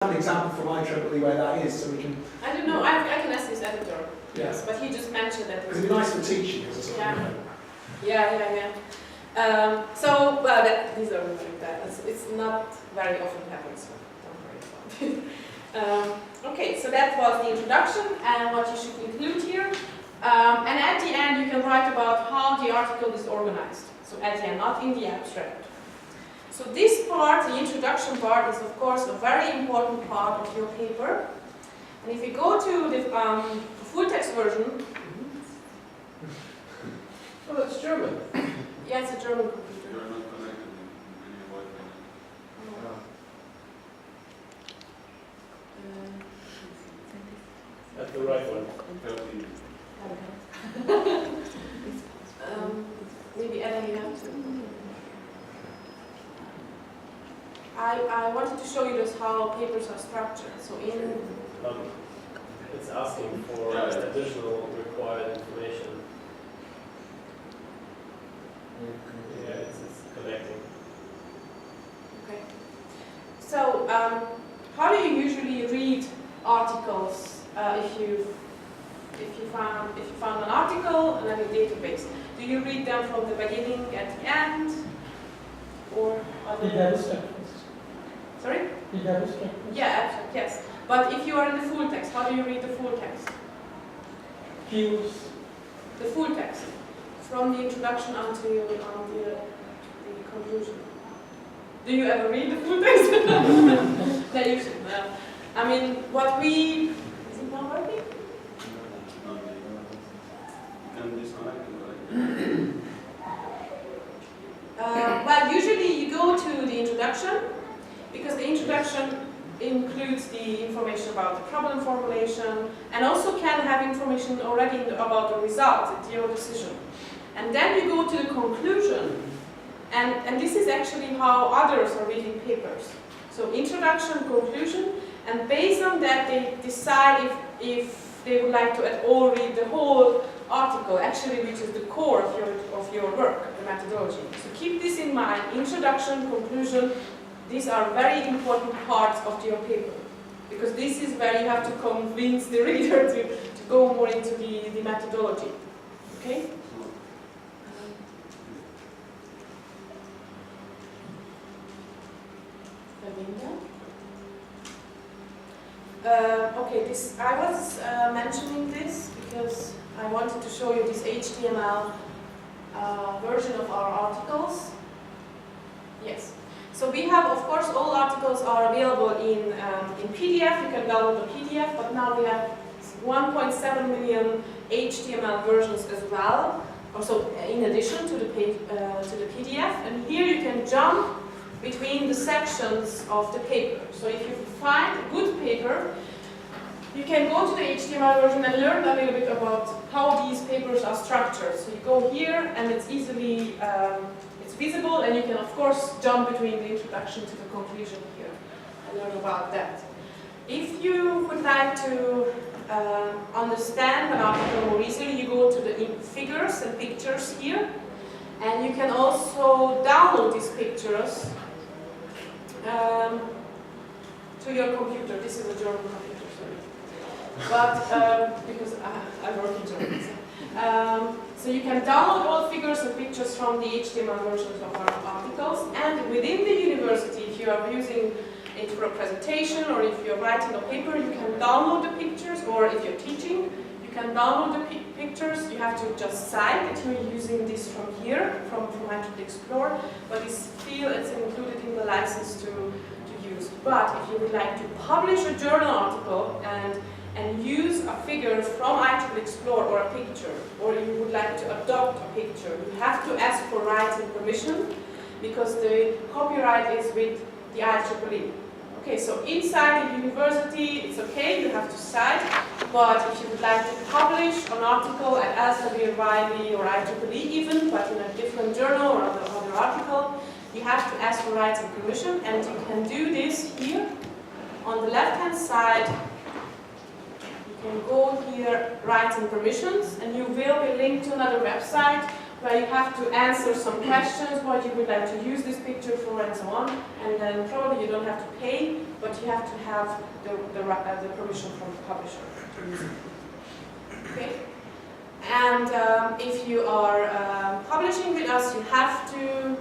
An example from IEEE where that is, so we can... I don't know, I can ask his editor. Yes. But he just mentioned that. Because it'd be nice for teaching, because it's Yeah. So, well, these are like that. It's not very often happens, so don't worry about it. Okay, so that was the introduction and what you should include here. And at the end, you can write about how the article is organized. So at the end, not in the abstract. So this part, the introduction part, is of course a very important part of your paper. And if you go to the full text version, Oh, that's German. yeah, it's a German computer. You are not connected in any Wi-Fi. That's the right one. 13. Maybe Ellen, you have to. I wanted to show you just how papers are structured. So in It's asking for additional required information. Yeah, it's connecting. okay. So how do you usually read articles if you found an article and then a database? Do you read them from the beginning at the end, or sorry? Yeah, yes. But if you are in the full text, how do you read the full text? The full text, from the introduction until the conclusion. Do you ever read the full text? No, you should. I mean, what we... Is it not working? You can disconnect it, right? Well, usually you go to the introduction, because the introduction includes the information about the problem formulation, and also can have information already about the result, your decision. And then you go to the conclusion, and this is actually how others are reading papers. So introduction, conclusion, and based on that they decide if they would like to at all read the whole article, actually, which is the core of your work, the methodology. So keep this in mind, introduction, conclusion, these are very important parts of your paper, because this is where you have to convince the reader to go more into the methodology. Okay? Okay, I was mentioning this because I wanted to show you this HTML version of our articles. Yes. So we have, of course, all articles are available in PDF. You can download the PDF, but now we have 1.7 million HTML versions as well. Also, in addition to the PDF, and here you can jump between the sections of the paper. So if you find a good paper, you can go to the HTML version and learn a little bit about how these papers are structured. So you go here, and it's easily visible, and you can of course jump between the introduction to the conclusion here and learn about that. If you would like to understand an article more easily, you go to the figures and pictures here, and you can also download these pictures to your computer. This is a German computer, sorry. But because I work in Germany. So you can download all figures and pictures from the HTML versions of our articles, and within the university, if you are using it for a presentation or if you're writing a paper, you can download the pictures, or if you're teaching, you can download the pictures. You have to just cite that you're using this from here, from IEEE Explore, but it's included in the license to use. But if you would like to publish a journal article and use a figure from IEEE Explore or a picture, or you would like to adopt a picture, you have to ask for rights and permission, because the copyright is with the IEEE. Okay, so inside the university, it's okay, you have to cite, but if you would like to publish an article at Elsevier, Wiley, or IEEE even, but in a different journal or other article, you have to ask for rights and permission, and you can do this here. On the left-hand side, you can go here, rights and permissions, and you will be linked to another website where you have to answer some questions, what you would like to use this picture for and so on, and then probably you don't have to pay, but you have to have the permission from the publisher to use it. Okay? And if you are publishing with us, you have to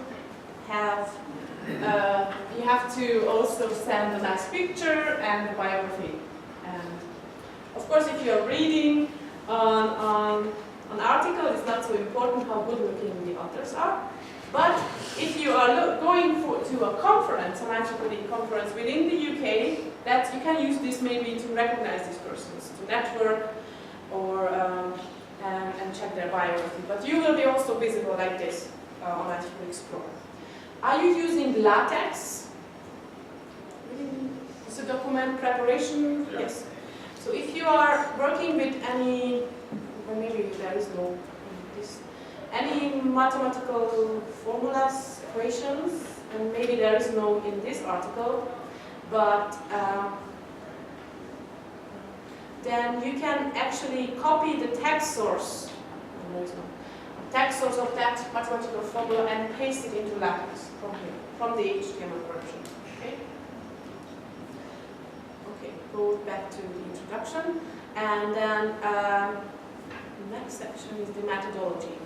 also send a nice picture and a biography. And of course, if you are reading on an article, it's not so important how good looking the authors are. But if you are going to a conference, an IEEE conference within the UK, that you can use this maybe to recognize these persons, to network or and check their biography. But you will be also visible like this on IEEE Explorer. Are you using LaTeX? Is a document preparation? Yeah. Yes. So if you are working with any, or maybe there is no this, any mathematical formulas, equations, and maybe there is no in this article, but then you can actually copy the text source. There is no text source of that mathematical formula and paste it into LaTeX from here, from the HTML version. Okay. Okay. Go back to the introduction, and then the next section is the methodology.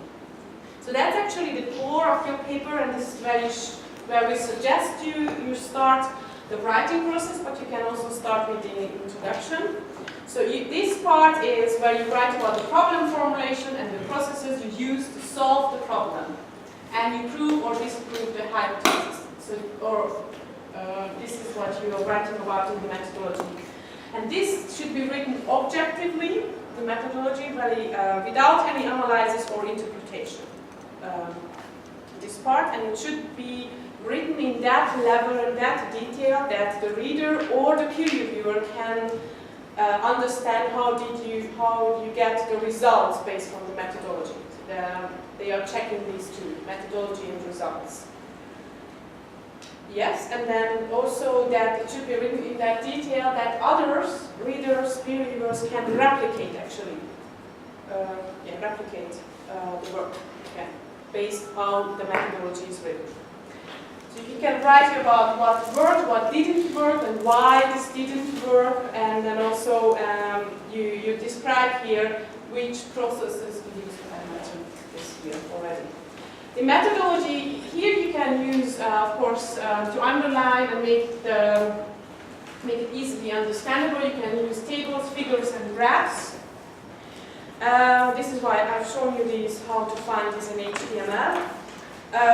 So that's actually the core of your paper, and this is where we suggest you start the writing process, but you can also start with the introduction. So this part is where you write about the problem formulation and the processes you use to solve the problem, and you prove or disprove the hypothesis. So, this is what you are writing about in the methodology. And this should be written objectively, the methodology, really, without any analysis or interpretation. This part, and it should be written in that level and that detail that the reader or the peer reviewer can understand how you get the results based on the methodology. They are checking these two, methodology and results. Yes, and then also that it should be written in that detail that others, readers, peer reviewers can replicate actually. Replicate the work, based on the methodology is written. So you can write about what worked, what didn't work, and why this didn't work, and then also you describe here which processes you use. I mentioned this here already. The methodology, here you can use, of course, to underline and make it easily understandable. You can use tables, figures, and graphs. This is why I've shown you these, how to find this in HTML.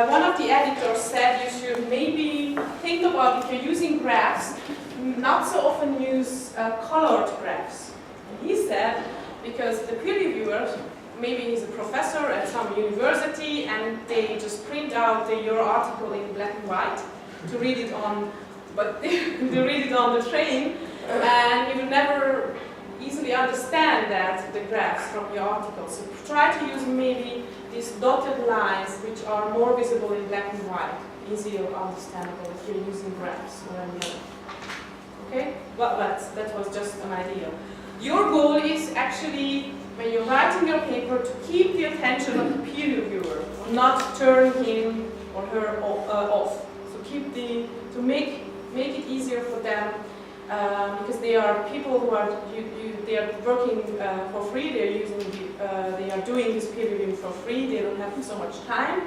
One of the editors said you should maybe think about, if you're using graphs, not so often use colored graphs. And he said, because the peer reviewers, maybe he's a professor at some university and they just print out your article in black and white to read it on, but to read it on the train, and you will never easily understand the graphs from your article. So try to use maybe these dotted lines which are more visible in black and white, easier understandable if you're using graphs or any other. Okay? Well, that was just an idea. Your goal is actually, when you're writing your paper, to keep the attention of the peer reviewer, not turn him or her off. So to make it easier for them, because they are people who are they are working for free. They are doing this peer reviewing for free. They don't have so much time.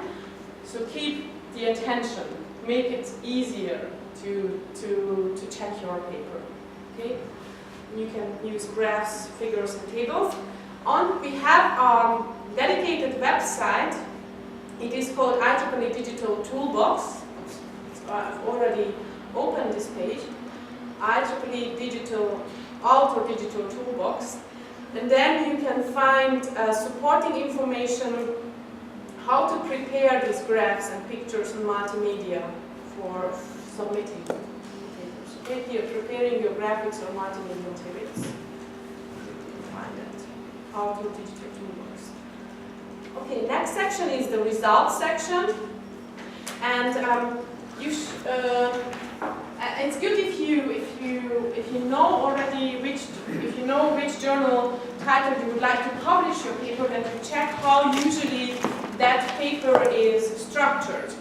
So keep the attention. Make it easier to check your paper. Okay. You can use graphs, figures, and tables. We have a dedicated website. It is called IEEE Digital Toolbox. I've already opened this page. IEEE Digital Toolbox. And then you can find supporting information, how to prepare these graphs and pictures and multimedia for submitting papers. Okay, here, preparing your graphics or multimedia materials. Find that. IEEE Digital Toolbox. Okay, next section is the results section, and it's good if you know already which journal title you would like to publish your paper, then you check how usually that paper is structured.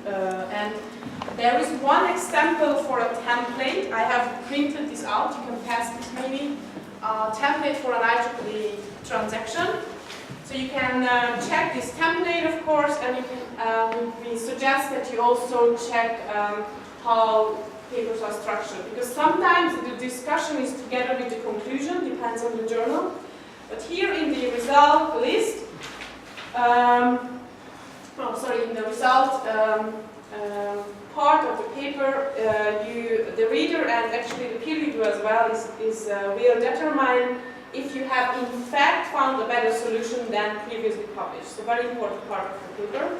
And there is one example for a template. I have printed this out. You can pass this maybe. Template for an IEEE transaction. So you can check this template, of course, and you can, we suggest that you also check how papers are structured, because sometimes the discussion is together with the conclusion, depends on the journal. But here in the result list, in the result part of the paper, the reader and actually the peer review as well will determine if you have in fact found a better solution than previously published. So very important part of the paper.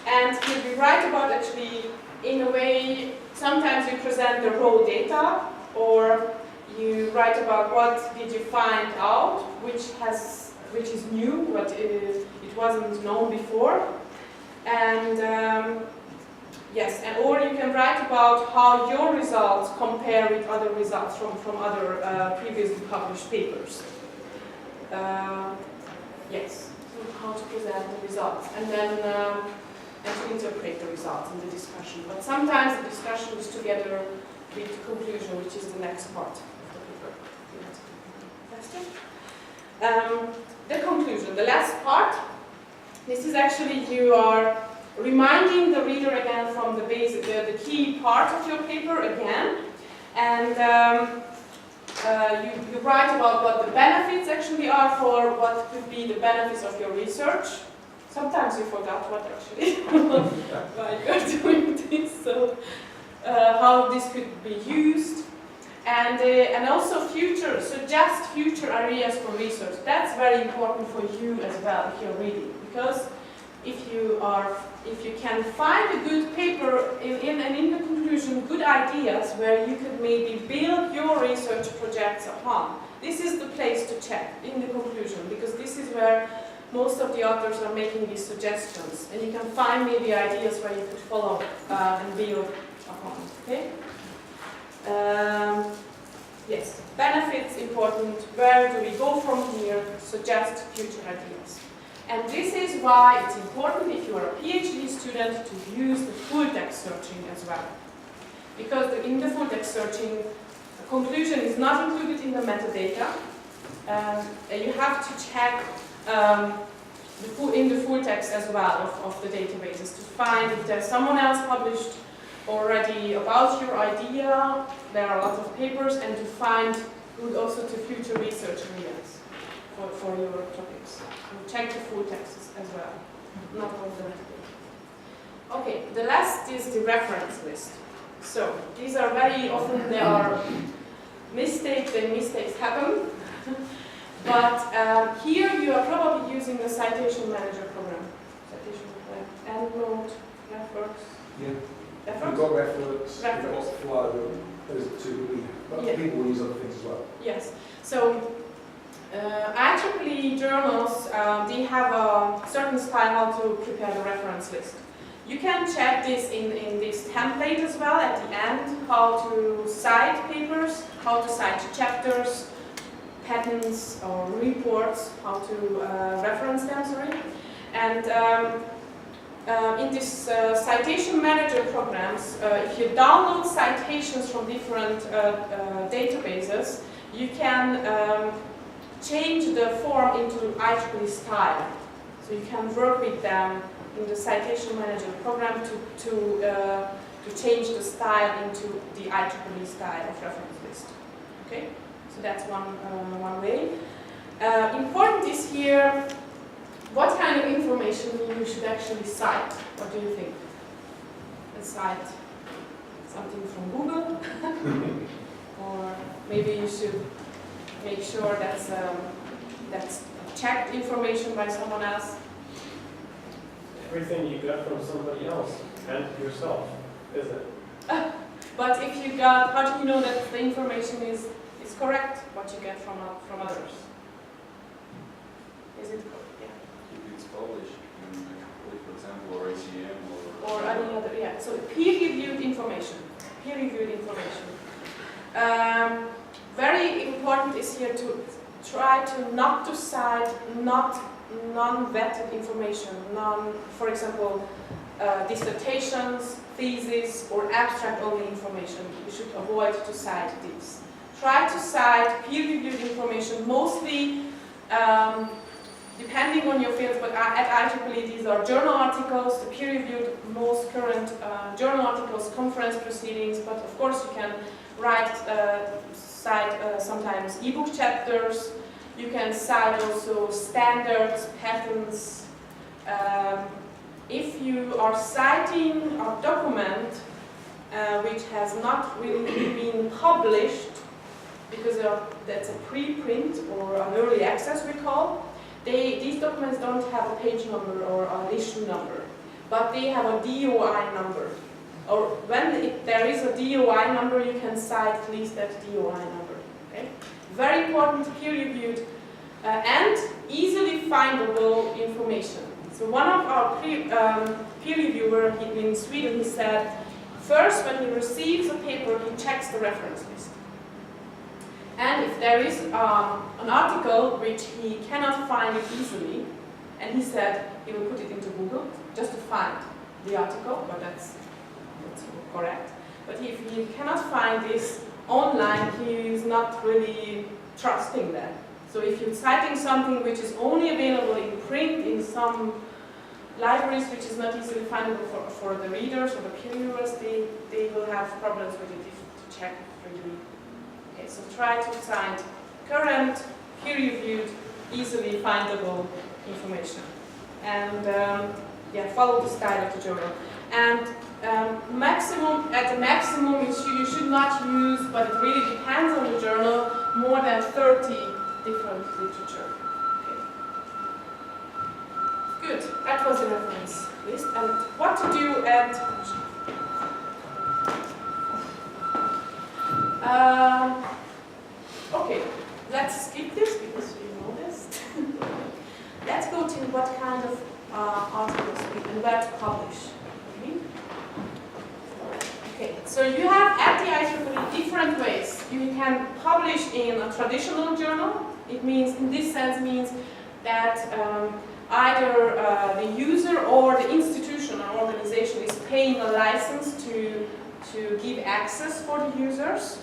And here we write about actually, in a way, sometimes you present the raw data, or you write about what did you find out, which is new, but it wasn't known before. And yes, or you can write about how your results compare with other results from other previously published papers. Yes, so how to present the results, and then and to interpret the results in the discussion. But sometimes the discussion is together with the conclusion, which is the next part of the paper. The conclusion, the last part. This is actually, you are reminding the reader again from the basic, the key part of your paper again, and you write about what the benefits actually are for what could be the benefits of your research. Sometimes you forgot what actually why you are doing this, so how this could be used, and also suggest future areas for research. That's very important for you as well if you're reading, because if you can find a good paper and in the conclusion good ideas where you could maybe build your research projects upon, this is the place to check in the conclusion, because this is where most of the authors are making these suggestions, and you can find maybe ideas where you could follow and build upon. Okay? Yes, benefits important. Where do we go from here? Suggest future ideas. And this is why it's important, if you are a PhD student, to use the full text searching as well. Because in the full text searching, the conclusion is not included in the metadata. You have to check in the full text as well of the databases to find if there's someone else published already about your idea. There are a lot of papers, and to find good also to future research areas for your topics. And check the full texts as well, not only the metadata. Okay, the last is the reference list. So these are very often, there are mistakes, and mistakes happen. But here you are probably using the Citation Manager program. Citation Manager, EndNote, RefWorks. Yeah. RefWorks? We've got RefWorks, we've got RefWorks. Flow, those are two we, but Yeah. people use other things as well. Yes. So IEEE journals, they have a certain style how to prepare the reference list. You can check this in this template as well at the end, how to cite papers, how to cite chapters, patents or reports, how to reference them, sorry. And in this Citation Manager programs, if you download citations from different databases, you can change the form into IEEE style. So you can work with them in the Citation Manager program to change the style into the IEEE style of reference list. Okay? So that's one way. Important is here, what kind of information you should actually cite. What do you think? Let's cite something from Google, or maybe you should make sure that's checked information by someone else. Everything you got from somebody else and yourself, isn't it? But if you got, how do you know that the information is correct, what you get from others? Is it, yeah. If it's published in, for example, or ACM Or any other, yeah. So peer-reviewed information. Peer-reviewed information. Very important is here to try to not to cite not non-vetted information, for example, dissertations, thesis, or abstract-only information. You should avoid to cite these. Try to cite peer-reviewed information, mostly depending on your field, but at IEEE these are journal articles, the peer-reviewed most current journal articles, conference proceedings, but of course you can cite sometimes ebook chapters. You can cite also standards, patents. If you are citing a document which has not really been published, because that's a preprint or an early access we call, these documents don't have a page number or an issue number, but they have a DOI number. Or when there is a DOI number, you can cite at least that DOI number. Okay? Very important, peer-reviewed and easily findable information. So one of our peer reviewer in Sweden, he said, first when he receives a paper, he checks the reference list. And if there is an article which he cannot find it easily, and he said he will put it into Google just to find the article, but that's correct. But if he cannot find this online, he is not really trusting that. So if you're citing something which is only available in print in some libraries, which is not easily findable for the readers or the peer reviewers, they will have problems with it to check really. Okay, so try to cite current, peer-reviewed, easily findable information. And yeah, follow the style of the journal. And at the maximum, you should not use, but it really depends on the journal, more than 30 different literature. Okay. Good, that was the reference list. And what to do at okay, let's skip this because we know this. Let's go to what kind of articles and where to publish. Okay, so you have at the IEEE different ways. You can publish in a traditional journal. It means, in this sense, means that either the user or the institution or organization is paying a license to give access for the users,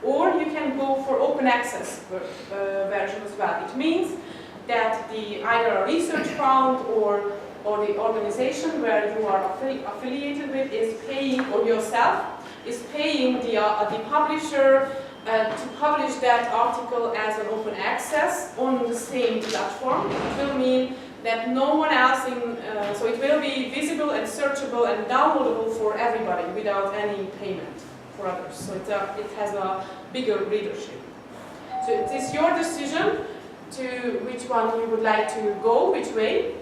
or you can go for open access version as well. It means that either a research fund or the organization where you are affiliated with is paying, or yourself is paying the publisher to publish that article as an open access on the same platform. It will mean that no one else so it will be visible and searchable and downloadable for everybody without any payment for others. So it has a bigger readership. So it is your decision to which one you would like to go, which way.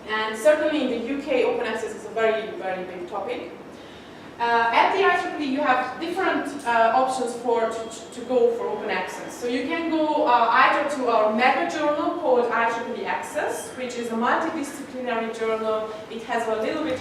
And certainly in the UK, open access is a very, very big topic. At the IEEE, you have different options to go for open access. So you can go either to our mega journal called IEEE Access, which is a multidisciplinary journal. It has a little bit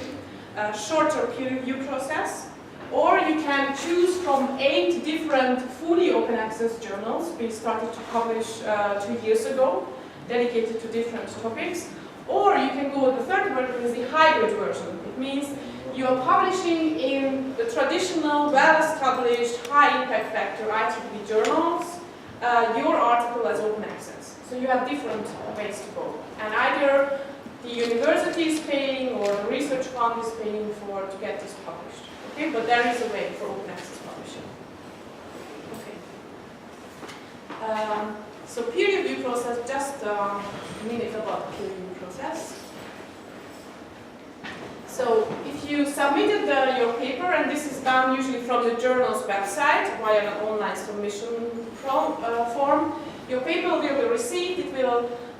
shorter peer review process. Or you can choose from 8 different fully open access journals we started to publish 2 years ago, dedicated to different topics. Or you can go with the third version, which is the hybrid version. It means you are publishing in the traditional, well-established, high-impact factor IEEE journals your article as open access. So you have different ways to go. And either the university is paying or the research fund is paying to get this published. Okay, but there is a way for open access publishing. Okay. So peer review process, just a minute about the peer review process. So if you submitted your paper, and this is done usually from the journal's website via an online submission form, your paper will be received.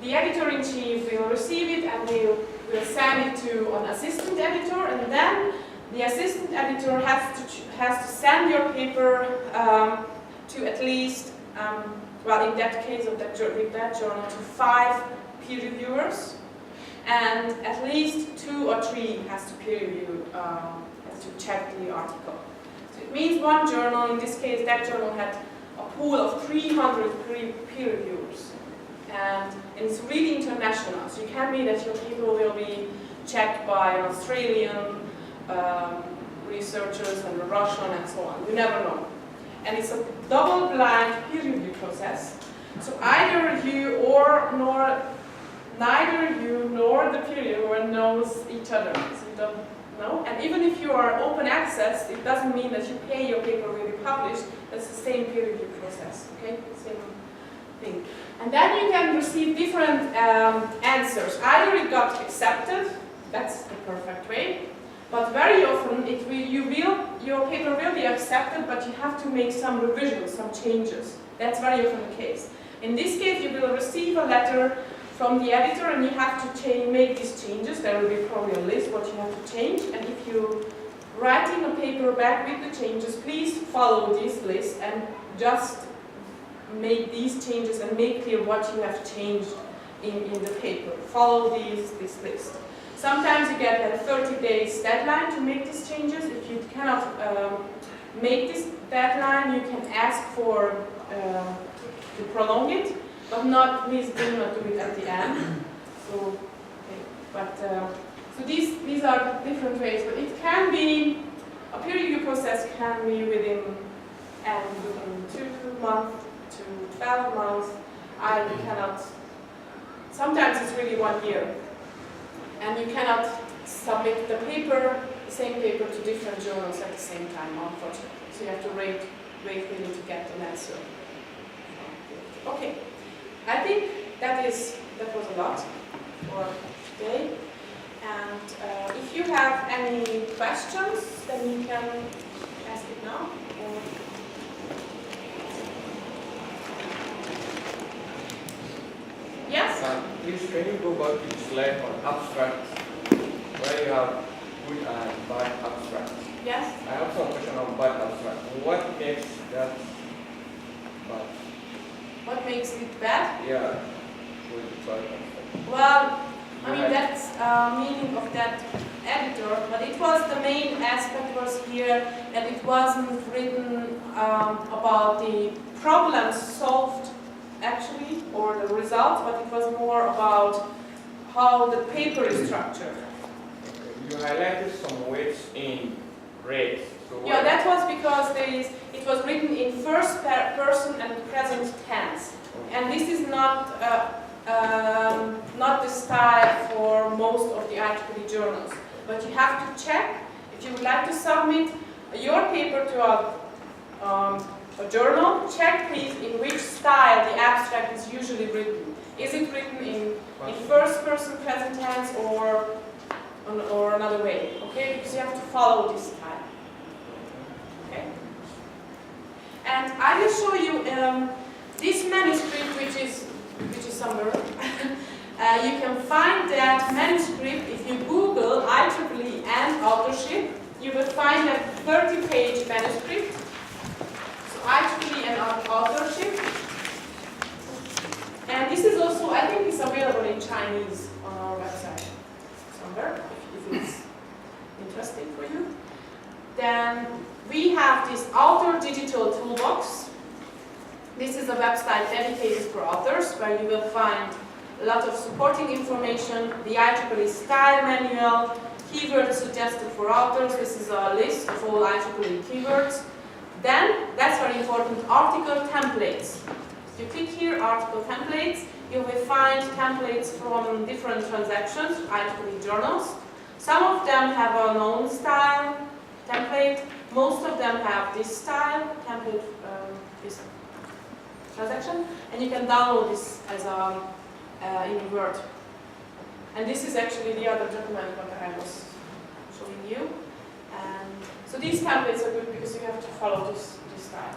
The editor-in-chief will receive it and will send it to an assistant editor, and then the assistant editor has to send your paper to at least, well, in that case of that journal, to 5 peer reviewers, and at least 2 or 3 has to peer review, has to check the article. So it means one journal, in this case that journal had a pool of 300 peer reviewers. and it's really international. So it can be that your paper will be checked by Australian researchers and Russian and so on. You never know. And it's a double-blind peer review process. So either you neither you nor the peer reviewer knows each other. So you don't know. And even if you are open access, it doesn't mean that you pay your paper will be published. That's the same peer review process. Okay, same thing. And then you can receive different answers. Either it got accepted, that's the perfect way. But very often your paper will be accepted, but you have to make some revisions, some changes. That's very often the case. In this case, you will receive a letter from the editor and you have to make these changes. There will be probably a list what you have to change. And if you write in a paper back with the changes, please follow this list and just make these changes and make clear what you have changed in the paper. Follow this list. Sometimes you get a 30 days deadline to make these changes. If you cannot make this deadline, you can ask for to prolong it, but please do not do it at the end. So, okay. But so these are different ways. But it can be a peer review process can be within 2 months to 12 months. You cannot. Sometimes it's really 1 year. And you cannot submit the same paper to different journals at the same time, unfortunately. So you have to wait really to get an answer. Okay, I think that was a lot for today. And if you have any questions, then you can ask it now. Yes? Please, can you go back to the slide on abstract, where you have good and bad abstract? Yes? I have some question on bad abstract. What makes that bad? What makes it bad? Yeah, with bad abstract. Well, I mean, that's meaning of that editor, but it was the main aspect was here that it wasn't written about the problems solved actually, or the results, but it was more about how the paper is structured. Okay. You highlighted some words in red. So Yeah, that was because it was written in first person and present tense. And this is not the style for most of the IEEE journals. But you have to check, if you would like to submit your paper to a journal, check please in which style the abstract is usually written. Is it written in first person present tense or another way? Okay, because you have to follow this style. Okay? And I will show you this manuscript, which is somewhere. You can find that manuscript if you Google IEEE and authorship. You will find a 30-page manuscript. So IEEE and authorship. And this is also, I think it's available in Chinese on our website somewhere, if it's interesting for you. Then we have this Author Digital Toolbox. This is a website dedicated for authors where you will find a lot of supporting information, the IEEE style manual, keywords suggested for authors. This is a list of all IEEE keywords. Then, that's very important, article templates. If you click here, article templates, you will find templates from different transactions, IEEE journals. Some of them have a known style template. Most of them have this style template, this transaction, and you can download this as in Word. And this is actually the other document that I was showing you. And so these templates are good because you have to follow this style.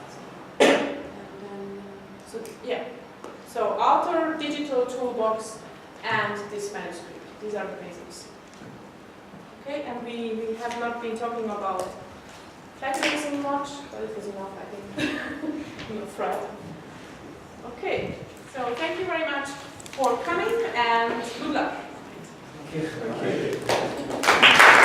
And then, so yeah, so Author Digital Toolbox and this manuscript. These are the basics. Okay, and we have not been talking about mechanism much, but it is enough, I think. I'm afraid. Okay, so thank you very much for coming and good luck. Thank you.